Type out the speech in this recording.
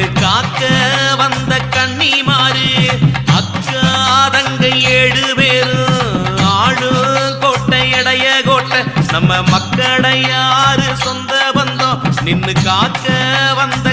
நின்னு காக்க வந்த கன்னிமாரு அக்கா தங்கை 7 பேரும் ஆளு கோட்டை எடைய கோட்டை நம்ம மக்களையாரு சொந்த பந்தம் நின்னு காக்க வந்த